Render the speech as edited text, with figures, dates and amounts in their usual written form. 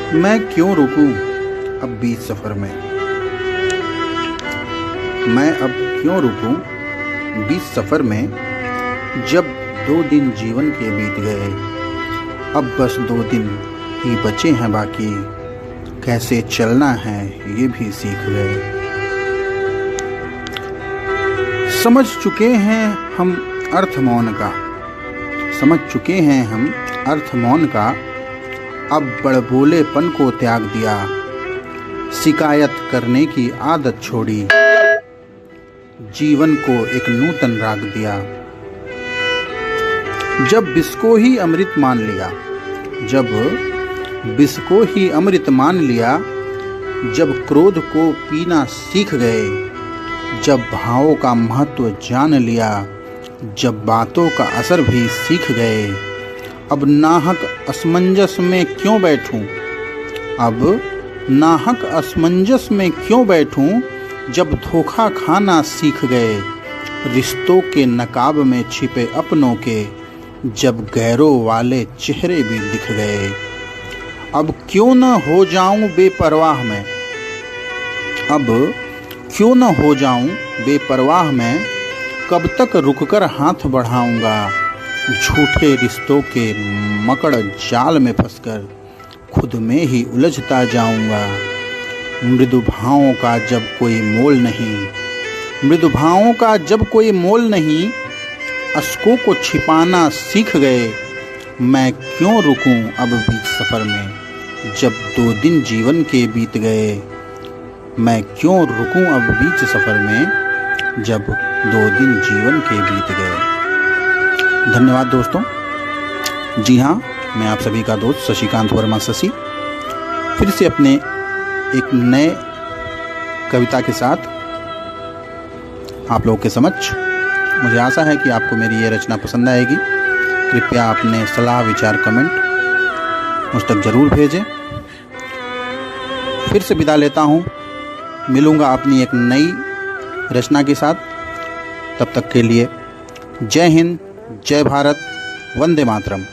मैं क्यों रुकूं अब बीच सफ़र में। मैं अब क्यों रुकूं बीच सफ़र में, जब 2 दिन जीवन के बीत गए। अब बस 2 दिन ही बचे हैं बाकी, कैसे चलना है ये भी सीख गए। समझ चुके हैं हम अर्थ मौन का, समझ चुके हैं हम अर्थ मौन का। अब बड़बोलेपन को त्याग दिया, शिकायत करने की आदत छोड़ी, जीवन को एक नूतन राग दिया। जब विष को ही अमृत मान लिया, जब विष को ही अमृत मान लिया, जब क्रोध को पीना सीख गए, जब भावों का महत्व जान लिया, जब बातों का असर भी सीख गए। अब नाहक असमंजस में क्यों बैठूं, अब नाहक असमंजस में क्यों बैठूं, जब धोखा खाना सीख गए, रिश्तों के नकाब में छिपे अपनों के, जब गैरों वाले चेहरे भी दिख गए। अब क्यों न हो जाऊं बेपरवाह में, अब क्यों न हो जाऊं बेपरवाह में, कब तक रुककर हाथ बढ़ाऊंगा, झूठे रिश्तों के मकड़ जाल में फंसकर खुद में ही उलझता जाऊंगा। मृदु भावों का जब कोई मोल नहीं, मृदु भावों का जब कोई मोल नहीं, अश्कों को छिपाना सीख गए। मैं क्यों रुकूं अब बीच सफ़र में, जब 2 दिन जीवन के बीत गए। मैं क्यों रुकूं अब बीच सफ़र में, जब 2 दिन जीवन के बीत गए। धन्यवाद दोस्तों। जी हाँ, मैं आप सभी का दोस्त शशिकांत वर्मा शशि फिर से अपने एक नए कविता के साथ आप लोगों के समक्ष। मुझे आशा है कि आपको मेरी ये रचना पसंद आएगी। कृपया अपने सलाह विचार कमेंट मुझ तक ज़रूर भेजें। फिर से विदा लेता हूँ, मिलूँगा अपनी एक नई रचना के साथ। तब तक के लिए जय हिंद, जय भारत, वंदे मातरम।